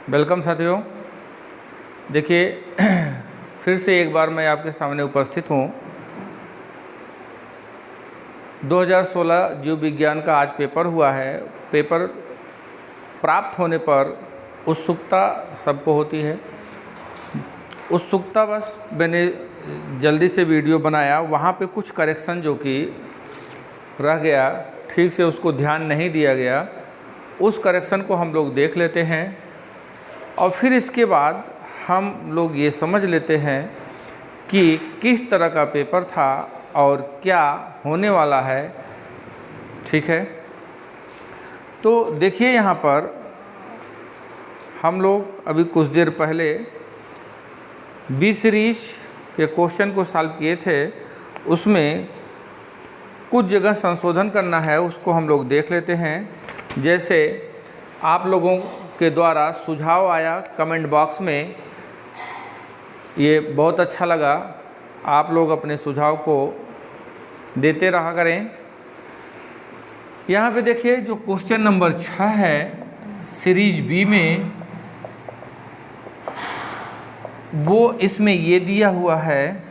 Welcome साथियों। देखिए फिर से एक बार मैं आपके सामने उपस्थित हूँ। 2016 जीव विज्ञान का आज पेपर हुआ है। पेपर प्राप्त होने पर उत्सुकता सबको होती है। उत्सुकता बस मैंने जल्दी से वीडियो बनाया, वहाँ पे कुछ करेक्शन जो कि रह गया, ठीक से उसको ध्यान नहीं दिया गया, उस करेक्शन को हम लोग देख लेते हैं और फिर इसके बाद हम लोग ये समझ लेते हैं कि किस तरह का पेपर था और क्या होने वाला है। ठीक है, तो देखिए यहाँ पर हम लोग अभी कुछ देर पहले बी सीरीज के क्वेश्चन को सॉल्व किए थे। उसमें कुछ जगह संशोधन करना है, उसको हम लोग देख लेते हैं। जैसे आप लोगों के द्वारा सुझाव आया कमेंट बॉक्स में, ये बहुत अच्छा लगा। आप लोग अपने सुझाव को देते रहा करें। यहाँ पे देखिए जो क्वेश्चन नंबर 6 है सीरीज बी में, वो इसमें ये दिया हुआ है,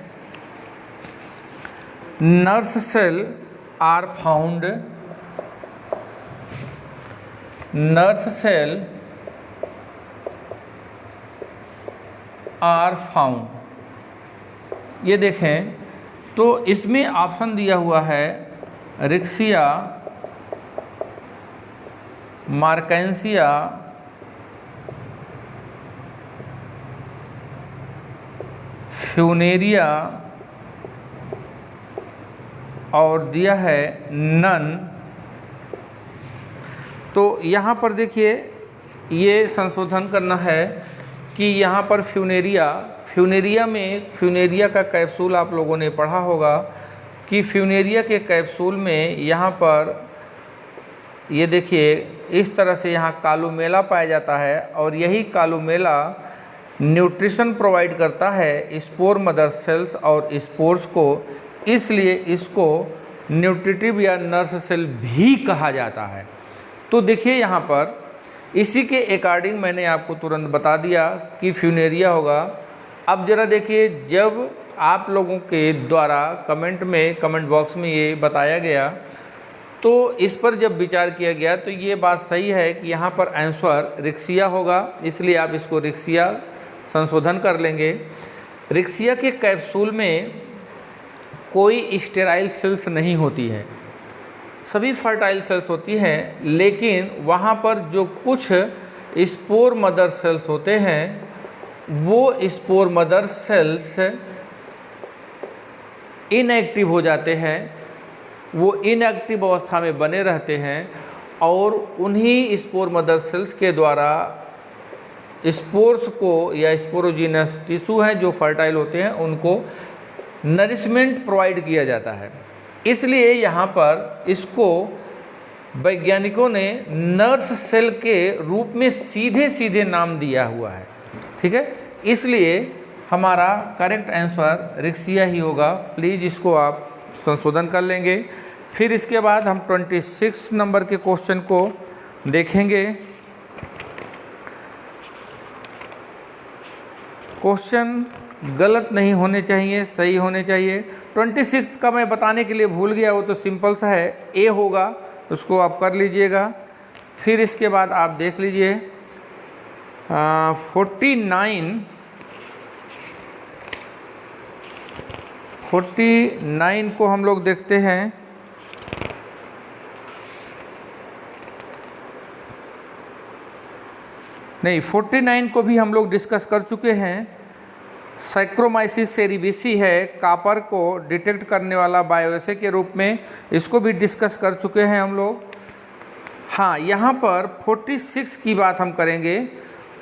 nurse cell are found, nurse cell are found. ये देखें तो इसमें ऑप्शन दिया हुआ है रिक्सिया, मार्केंसिया, फ्यूनेरिया और दिया है नन। तो यहाँ पर देखिए ये संशोधन करना है कि यहाँ पर फ्यूनेरिया में, फ्यूनेरिया का कैप्सूल आप लोगों ने पढ़ा होगा कि फ्यूनेरिया के कैप्सूल में यहाँ पर ये देखिए इस तरह से यहाँ कालुमेला पाया जाता है और यही कालुमेला न्यूट्रिशन प्रोवाइड करता है स्पोर मदर सेल्स और स्पोर्स को, इसलिए इसको न्यूट्रिटिव या नर्स सेल भी कहा जाता है। तो देखिए यहाँ पर इसी के अकॉर्डिंग मैंने आपको तुरंत बता दिया कि फ्यूनेरिया होगा। अब ज़रा देखिए, जब आप लोगों के द्वारा कमेंट बॉक्स में ये बताया गया तो इस पर जब विचार किया गया तो ये बात सही है कि यहाँ पर आंसर रिक्सिया होगा, इसलिए आप इसको रिक्सिया संशोधन कर लेंगे। रिक्सिया के कैप्सूल में कोई स्टेराइल सेल्स नहीं होती है, सभी फर्टाइल सेल्स होती हैं, लेकिन वहाँ पर जो कुछ स्पोर मदर सेल्स होते हैं वो स्पोर मदर सेल्स इनएक्टिव हो जाते हैं, वो इनएक्टिव अवस्था में बने रहते हैं और उन्हीं स्पोर मदर सेल्स के द्वारा स्पोर्स को या स्पोरोजिनस टिश्यू हैं जो फर्टाइल होते हैं उनको नरिशमेंट प्रोवाइड किया जाता है। इसलिए यहाँ पर इसको वैज्ञानिकों ने नर्स सेल के रूप में सीधे नाम दिया हुआ है। ठीक है, इसलिए हमारा करेक्ट आंसर रिक्सिया ही होगा। प्लीज़ इसको आप संशोधन कर लेंगे। फिर इसके बाद हम 26 नंबर के क्वेश्चन को देखेंगे। क्वेश्चन गलत नहीं होने चाहिए, सही होने चाहिए। 26 का मैं बताने के लिए भूल गया, वो तो सिंपल सा है, ए होगा, उसको आप कर लीजिएगा। फिर इसके बाद आप देख लीजिए 49 को हम लोग देखते हैं। नहीं, 49 को भी हम लोग डिस्कस कर चुके हैं। साइक्रोमाइसिस सेरिबेसी है, कॉपर को डिटेक्ट करने वाला बायोएसे के रूप में, इसको भी डिस्कस कर चुके हैं हम लोग। हाँ, यहाँ पर 46 की बात हम करेंगे।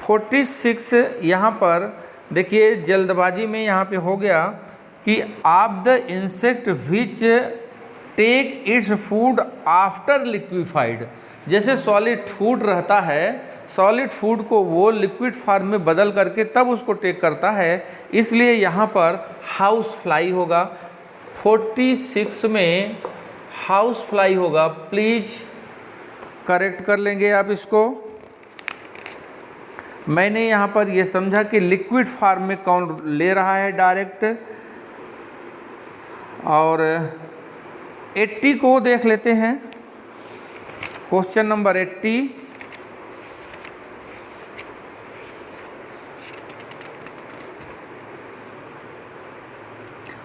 46 यहाँ पर देखिए जल्दबाजी में यहाँ पे हो गया कि आप the insect which take its food after liquefied. जैसे सॉलिड फूड रहता है, सॉलिड फूड को वो लिक्विड फॉर्म में बदल करके तब उसको टेक करता है, इसलिए यहाँ पर हाउस फ्लाई होगा। 46 में हाउस फ्लाई होगा। प्लीज़ करेक्ट कर लेंगे आप इसको। मैंने यहाँ पर ये समझा कि लिक्विड फॉर्म में कौन ले रहा है डायरेक्ट। और 80 को देख लेते हैं, क्वेश्चन नंबर 80।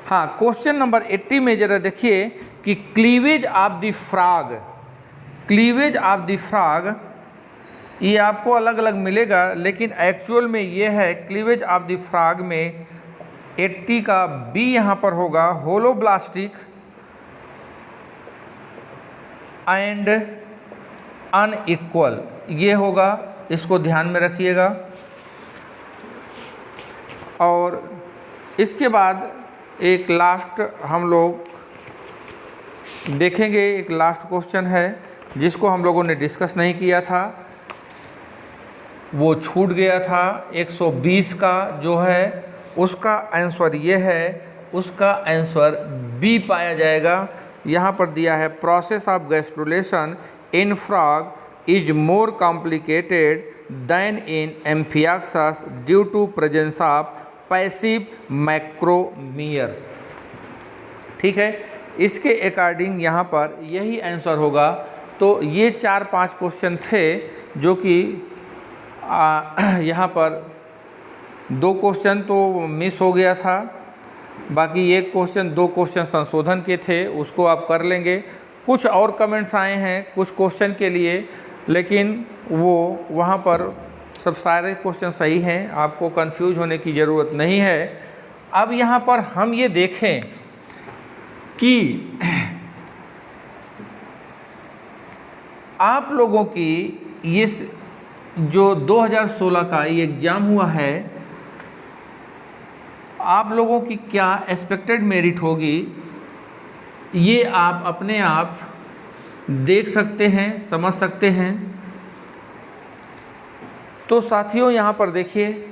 हाँ, क्वेश्चन नंबर 80 में ज़रा देखिए कि cleavage of the frog, cleavage of the frog ये आपको अलग अलग मिलेगा, लेकिन एक्चुअल में ये है क्लीवेज ऑफ द फ्रॉग में 80 का बी यहाँ पर होगा होलोब्लास्टिक एंड अनइक्वल, ये होगा, इसको ध्यान में रखिएगा। और इसके बाद एक लास्ट हम लोग देखेंगे, एक लास्ट क्वेश्चन है जिसको हम लोगों ने डिस्कस नहीं किया था, वो छूट गया था। 120 का जो है उसका आंसर ये है, उसका आंसर बी पाया जाएगा। यहाँ पर दिया है process of gastrulation in frog is more complicated than in amphioxus due to presence of passive macromere. ठीक है, इसके अकॉर्डिंग यहाँ पर यही आंसर होगा। तो ये 4-5 क्वेश्चन थे जो कि यहाँ पर 2 क्वेश्चन तो मिस हो गया था, बाकी एक क्वेश्चन 2 क्वेश्चन संशोधन के थे, उसको आप कर लेंगे। कुछ और कमेंट्स आए हैं कुछ क्वेश्चन के लिए, लेकिन वो वहाँ पर सब सारे क्वेश्चन सही हैं, आपको कंफ्यूज होने की ज़रूरत नहीं है। अब यहाँ पर हम ये देखें कि आप लोगों की ये जो 2016 का ये एग्ज़ाम हुआ है, आप लोगों की क्या एक्सपेक्टेड मेरिट होगी, ये आप अपने आप देख सकते हैं, समझ सकते हैं। तो साथियों, यहाँ पर देखिए,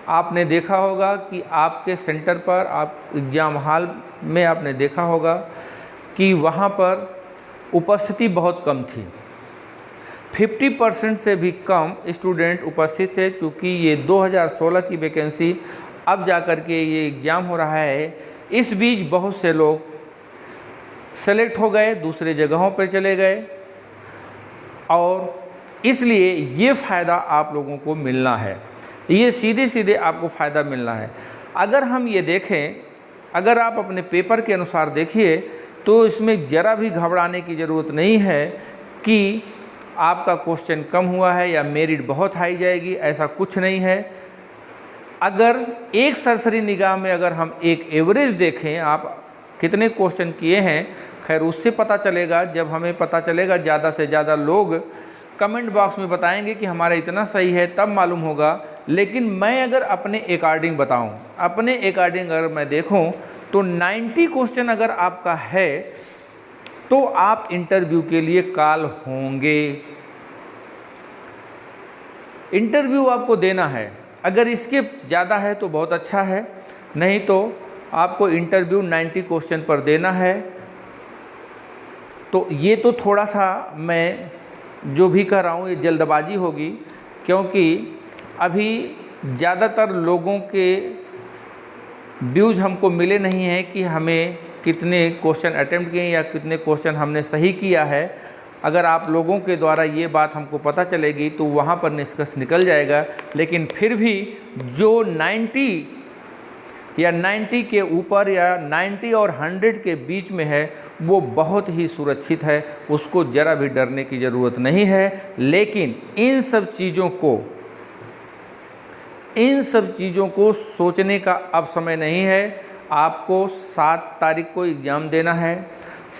आपने देखा होगा कि आपके सेंटर पर, आप एग्ज़ाम हॉल में आपने देखा होगा कि वहाँ पर उपस्थिति बहुत कम थी। 50% से भी कम स्टूडेंट उपस्थित थे। चूँकि ये 2016 की वैकेंसी अब जा कर के ये एग्ज़ाम हो रहा है, इस बीच बहुत से लोग सेलेक्ट हो गए, दूसरे जगहों पर चले गए, और इसलिए ये फ़ायदा आप लोगों को मिलना है, ये सीधे सीधे आपको फ़ायदा मिलना है। अगर हम ये देखें, अगर आप अपने पेपर के अनुसार देखिए, तो इसमें ज़रा भी घबराने की ज़रूरत नहीं है कि आपका क्वेश्चन कम हुआ है या मेरिट बहुत हाई जाएगी, ऐसा कुछ नहीं है। अगर एक सरसरी निगाह में अगर हम एक एवरेज देखें, आप कितने क्वेश्चन किए हैं, खैर उससे पता चलेगा। जब हमें पता चलेगा, ज़्यादा से ज़्यादा लोग कमेंट बॉक्स में बताएंगे कि हमारा इतना सही है, तब मालूम होगा। लेकिन मैं अगर अपने अकॉर्डिंग बताऊं, अपने अकॉर्डिंग अगर मैं देखूं, तो 90 क्वेश्चन अगर आपका है तो आप इंटरव्यू के लिए कॉल होंगे। इंटरव्यू आपको देना है, अगर इसके ज़्यादा है तो बहुत अच्छा है, नहीं तो आपको इंटरव्यू 90 क्वेश्चन पर देना है। तो ये तो थोड़ा सा मैं जो भी कह रहा हूँ ये जल्दबाजी होगी, क्योंकि अभी ज़्यादातर लोगों के व्यूज़ हमको मिले नहीं हैं कि हमें कितने क्वेश्चन अटेम्प्ट किए या कितने क्वेश्चन हमने सही किया है। अगर आप लोगों के द्वारा ये बात हमको पता चलेगी तो वहाँ पर निष्कर्ष निकल जाएगा। लेकिन फिर भी जो 90 या 90 के ऊपर या 90 और 100 के बीच में है, वो बहुत ही सुरक्षित है, उसको ज़रा भी डरने की ज़रूरत नहीं है। लेकिन इन सब चीज़ों को सोचने का अब समय नहीं है। आपको 7 तारीख को एग्ज़ाम देना है।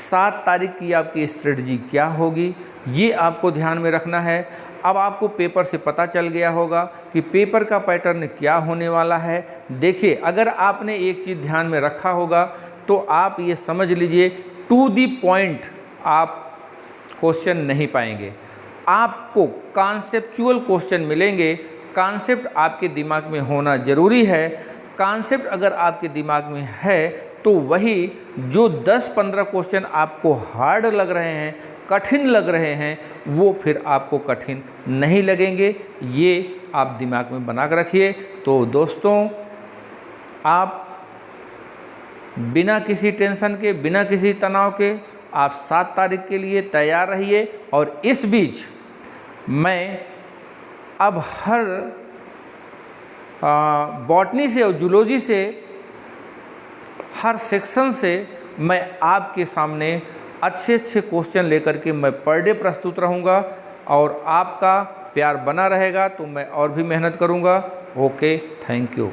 7 तारीख की आपकी स्ट्रेटजी क्या होगी, ये आपको ध्यान में रखना है। अब आपको पेपर से पता चल गया होगा कि पेपर का पैटर्न क्या होने वाला है। देखिए, अगर आपने एक चीज़ ध्यान में रखा होगा तो आप ये समझ लीजिए, टू दी पॉइंट आप क्वेश्चन नहीं पाएंगे। आपको कॉन्सेप्चुअल क्वेश्चन मिलेंगे। कॉन्सेप्ट आपके दिमाग में होना ज़रूरी है। कॉन्सेप्ट अगर आपके दिमाग में है तो वही जो 10-15 क्वेश्चन आपको हार्ड लग रहे हैं, कठिन लग रहे हैं, वो फिर आपको कठिन नहीं लगेंगे। ये आप दिमाग में बना कर रखिए। तो दोस्तों, आप बिना किसी टेंशन के, बिना किसी तनाव के आप 7 तारीख के लिए तैयार रहिए। और इस बीच मैं अब हर बॉटनी से और जूलॉजी से, हर सेक्शन से मैं आपके सामने अच्छे अच्छे क्वेश्चन लेकर के मैं पर डे प्रस्तुत रहूँगा। और आपका प्यार बना रहेगा तो मैं और भी मेहनत करूँगा। Okay, thank you.